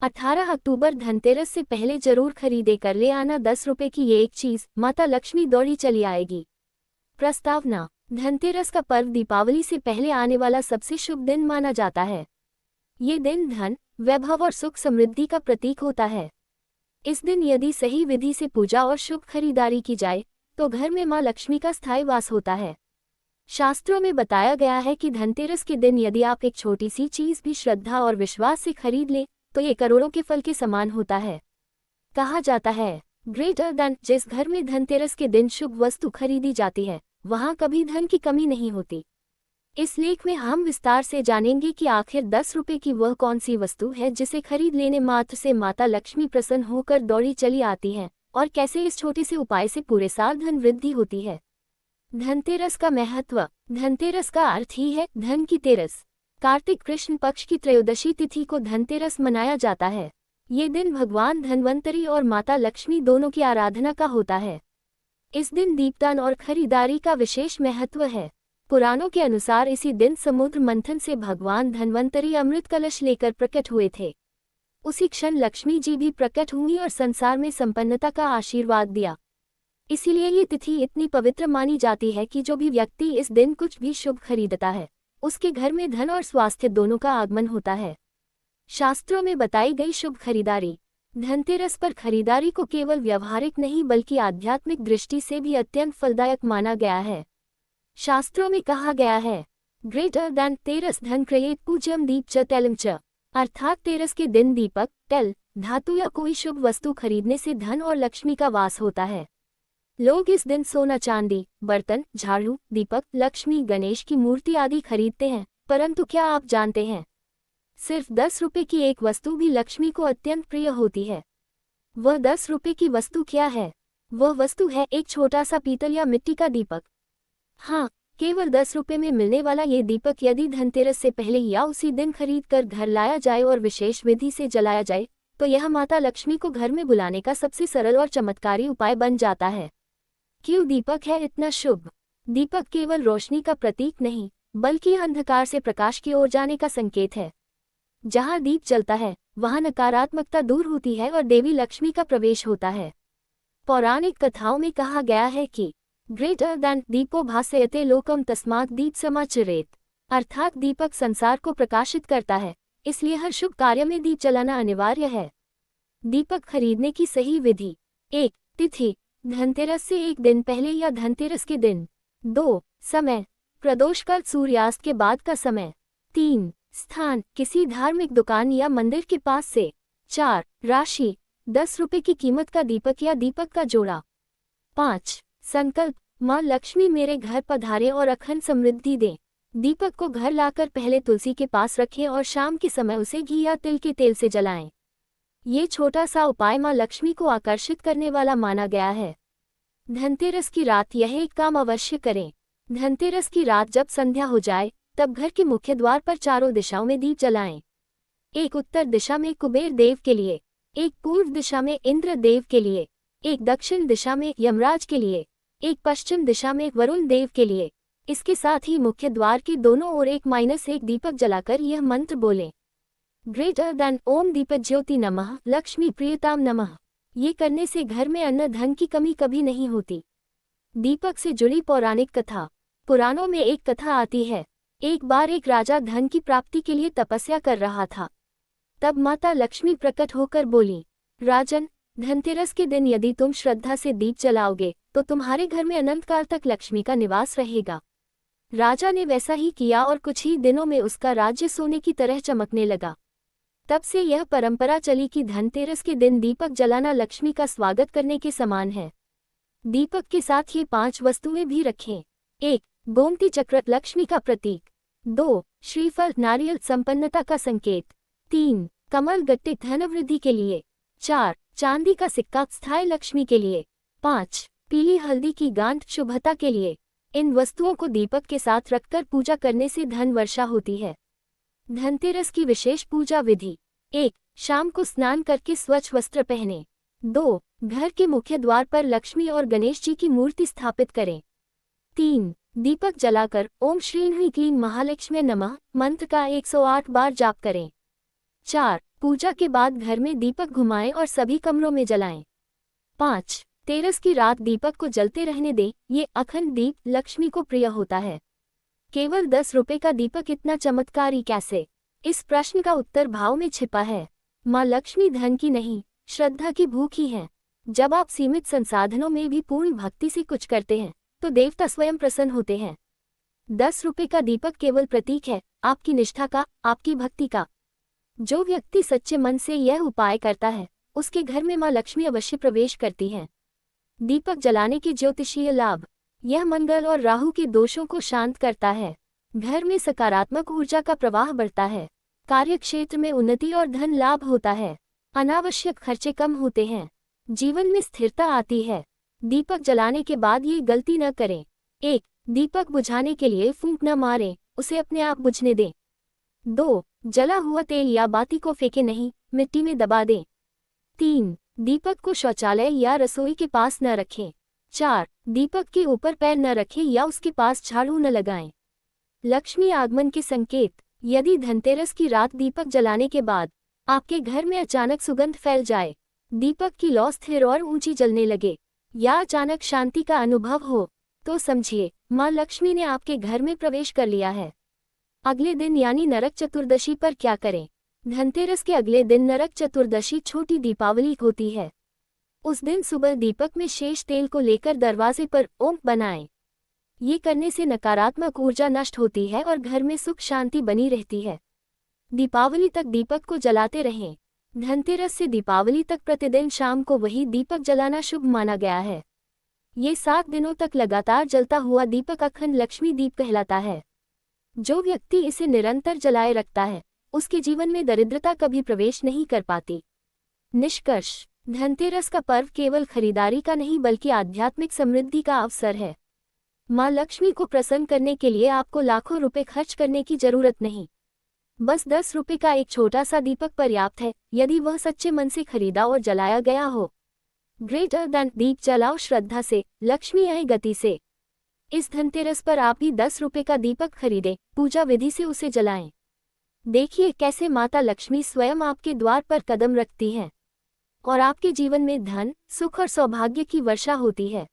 18 अक्टूबर धनतेरस से पहले जरूर खरीदे कर ले आना 10 रुपए की ये एक चीज, माता लक्ष्मी दौड़ी चली आएगी। प्रस्तावना। धनतेरस का पर्व दीपावली से पहले आने वाला सबसे शुभ दिन माना जाता है। ये दिन धन, वैभव और सुख समृद्धि का प्रतीक होता है। इस दिन यदि सही विधि से पूजा और शुभ खरीदारी की जाए तो घर में मां लक्ष्मी का स्थायी वास होता है। शास्त्रों में बताया गया है कि धनतेरस के दिन यदि आप एक छोटी सी चीज भी श्रद्धा और विश्वास से खरीद लें तो ये करोड़ों के फल के समान होता है। कहा जाता है, ग्रेटर देन, जिस घर में धनतेरस के दिन शुभ वस्तु खरीदी जाती है वहां कभी धन की कमी नहीं होती। इस लेख में हम विस्तार से जानेंगे कि आखिर 10 रुपए की वह कौन सी वस्तु है जिसे खरीद लेने मात्र से माता लक्ष्मी प्रसन्न होकर दौड़ी चली आती हैं, और कैसे इस छोटे से उपाय से पूरे साल धन वृद्धि होती है। धनतेरस का महत्व। धनतेरस का अर्थ ही है धन की तेरस। कार्तिक कृष्ण पक्ष की त्रयोदशी तिथि को धनतेरस मनाया जाता है। ये दिन भगवान धन्वंतरी और माता लक्ष्मी दोनों की आराधना का होता है। इस दिन दीपदान और खरीदारी का विशेष महत्व है। पुराणों के अनुसार इसी दिन समुद्र मंथन से भगवान धन्वंतरी अमृत कलश लेकर प्रकट हुए थे। उसी क्षण लक्ष्मी जी भी प्रकट हुई और संसार में संपन्नता का आशीर्वाद दिया। इसीलिए ये तिथि इतनी पवित्र मानी जाती है कि जो भी व्यक्ति इस दिन कुछ भी शुभ खरीदता है उसके घर में धन और स्वास्थ्य दोनों का आगमन होता है। शास्त्रों में बताई गई शुभ खरीदारी। धनतेरस पर खरीदारी को केवल व्यावहारिक नहीं बल्कि आध्यात्मिक दृष्टि से भी अत्यंत फलदायक माना गया है। शास्त्रों में कहा गया है, ग्रेटर देन तेरस धन क्रयेत पूज्यम दीप च तैलम च, अर्थात तेरस के दिन दीपक, तेल, धातु या कोई शुभ वस्तु खरीदने से धन और लक्ष्मी का वास होता है। लोग इस दिन सोना चांदी, बर्तन, झाड़ू, दीपक, लक्ष्मी गणेश की मूर्ति आदि खरीदते हैं, परंतु क्या आप जानते हैं, सिर्फ 10 रुपए की एक वस्तु भी लक्ष्मी को अत्यंत प्रिय होती है। वह 10 रुपए की वस्तु क्या है? वह वस्तु है एक छोटा सा पीतल या मिट्टी का दीपक। हाँ, केवल 10 रुपए में मिलने वाला ये दीपक यदि धनतेरस से पहले या उसी दिन खरीद कर घर लाया जाए और विशेष विधि से जलाया जाए तो यह माता लक्ष्मी को घर में बुलाने का सबसे सरल और चमत्कारी उपाय बन जाता है। क्यों दीपक है इतना शुभ? दीपक केवल रोशनी का प्रतीक नहीं बल्कि अंधकार से प्रकाश की ओर जाने का संकेत है। जहाँ दीप जलता है वहाँ नकारात्मकता दूर होती है और देवी लक्ष्मी का प्रवेश होता है। पौराणिक कथाओं में कहा गया है कि ग्रेटर देन दीपो भासयते लोकम तस्मात् दीप समाचरेत, अर्थात दीपक संसार को प्रकाशित करता है, इसलिए हर शुभ कार्य में दीप जलाना अनिवार्य है। दीपक खरीदने की सही विधि। 1. तिथि, धनतेरस से एक दिन पहले या धनतेरस के दिन। 2. समय, प्रदोषकाल सूर्यास्त के बाद का समय। 3. स्थान, किसी धार्मिक दुकान या मंदिर के पास से। 4. राशि, 10 रुपए की कीमत का दीपक या दीपक का जोड़ा। 5. संकल्प, माँ लक्ष्मी मेरे घर पधारे और अखंड समृद्धि दें। दीपक को घर लाकर पहले तुलसी के पास रखें और शाम के समय उसे घी या तिल के तेल से जलाएं। ये छोटा सा उपाय माँ लक्ष्मी को आकर्षित करने वाला माना गया है। धनतेरस की रात यह एक काम अवश्य करें। धनतेरस की रात जब संध्या हो जाए तब घर के मुख्य द्वार पर चारों दिशाओं में दीप जलाएं। एक उत्तर दिशा में कुबेर देव के लिए, एक पूर्व दिशा में इंद्र देव के लिए, एक दक्षिण दिशा में यमराज के लिए, एक पश्चिम दिशा में वरुण देव के लिए। इसके साथ ही मुख्य द्वार के दोनों ओर 1-1 दीपक जलाकर यह मंत्र बोलें, ग्रेटर देन ओम दीपज्योति नमः लक्ष्मी प्रियताम नमः। ये करने से घर में अन्न धन की कमी कभी नहीं होती। दीपक से जुड़ी पौराणिक कथा। पुराणों में एक कथा आती है, एक बार एक राजा धन की प्राप्ति के लिए तपस्या कर रहा था। तब माता लक्ष्मी प्रकट होकर बोली, राजन, धनतेरस के दिन यदि तुम श्रद्धा से दीप जलाओगे तो तुम्हारे घर में अनंत काल तक लक्ष्मी का निवास रहेगा। राजा ने वैसा ही किया और कुछ ही दिनों में उसका राज्य सोने की तरह चमकने लगा। तब से यह परंपरा चली कि धनतेरस के दिन दीपक जलाना लक्ष्मी का स्वागत करने के समान है। दीपक के साथ ये 5 वस्तुएं भी रखें। 1. गोमती चक्र, लक्ष्मी का प्रतीक। 2. श्रीफल, नारियल, संपन्नता का संकेत। 3. कमल गट्टे, धनवृद्धि के लिए। 4. चांदी का सिक्का, स्थायी लक्ष्मी के लिए। 5. पीली हल्दी की गांठ, शुभता के लिए। इन वस्तुओं को दीपक के साथ रखकर पूजा करने से धन वर्षा होती है। धनतेरस की विशेष पूजा विधि। 1. शाम को स्नान करके स्वच्छ वस्त्र पहने। 2. घर के मुख्य द्वार पर लक्ष्मी और गणेश जी की मूर्ति स्थापित करें। 3. दीपक जलाकर ओम श्रीं ह्रीं क्लीं महालक्ष्मी नमः मंत्र का 108 बार जाप करें। 4. पूजा के बाद घर में दीपक घुमाएं और सभी कमरों में जलाएं। 5. तेरस की रात दीपक को जलते रहने दें, ये अखंड दीप लक्ष्मी को प्रिय होता है। केवल 10 रुपए का दीपक इतना चमत्कारी कैसे? इस प्रश्न का उत्तर भाव में छिपा है। माँ लक्ष्मी धन की नहीं, श्रद्धा की भूखी है। जब आप सीमित संसाधनों में भी पूर्ण भक्ति से कुछ करते हैं तो देवता स्वयं प्रसन्न होते हैं। 10 रुपए का दीपक केवल प्रतीक है आपकी निष्ठा का, आपकी भक्ति का। जो व्यक्ति सच्चे मन से यह उपाय करता है उसके घर में माँ लक्ष्मी अवश्य प्रवेश करती है। दीपक जलाने के ज्योतिषीय लाभ। यह मंगल और राहु के दोषों को शांत करता है। घर में सकारात्मक ऊर्जा का प्रवाह बढ़ता है। कार्यक्षेत्र में उन्नति और धन लाभ होता है। अनावश्यक खर्चे कम होते हैं। जीवन में स्थिरता आती है। दीपक जलाने के बाद ये गलती न करें। 1. दीपक बुझाने के लिए फूंक न मारें, उसे अपने आप बुझने दें। 2. जला हुआ तेल या बाती को फेंके नहीं, मिट्टी में दबा दें। 3. दीपक को शौचालय या रसोई के पास न रखें। 4. दीपक के ऊपर पैर न रखें या उसके पास झाड़ू न लगाएं। लक्ष्मी आगमन के संकेत। यदि धनतेरस की रात दीपक जलाने के बाद आपके घर में अचानक सुगंध फैल जाए, दीपक की लौ स्थिर और ऊंची जलने लगे, या अचानक शांति का अनुभव हो, तो समझिए माँ लक्ष्मी ने आपके घर में प्रवेश कर लिया है। अगले दिन यानी नरक चतुर्दशी पर क्या करें? धनतेरस के अगले दिन नरक चतुर्दशी छोटी दीपावली होती है। उस दिन सुबह दीपक में शेष तेल को लेकर दरवाजे पर ओम बनाएं। ये करने से नकारात्मक ऊर्जा नष्ट होती है और घर में सुख शांति बनी रहती है। दीपावली तक दीपक को जलाते रहें। धनतेरस से दीपावली तक प्रतिदिन शाम को वही दीपक जलाना शुभ माना गया है। ये 7 दिनों तक लगातार जलता हुआ दीपक अखंड लक्ष्मी दीप कहलाता है। जो व्यक्ति इसे निरंतर जलाए रखता है उसके जीवन में दरिद्रता कभी प्रवेश नहीं कर पाती। निष्कर्ष, धनतेरस का पर्व केवल खरीदारी का नहीं बल्कि आध्यात्मिक समृद्धि का अवसर है। माँ लक्ष्मी को प्रसन्न करने के लिए आपको लाखों रुपए खर्च करने की जरूरत नहीं। बस 10 रुपए का एक छोटा सा दीपक पर्याप्त है, यदि वह सच्चे मन से खरीदा और जलाया गया हो। ग्रेटर देन दीप जलाओ श्रद्धा से, लक्ष्मी आए गति से। इस धनतेरस पर आप भी 10 रुपए का दीपक खरीदें, पूजा विधि से उसे जलाएं। देखिए कैसे माता लक्ष्मी स्वयं आपके द्वार पर कदम रखती हैं और आपके जीवन में धन, सुख और सौभाग्य की वर्षा होती है।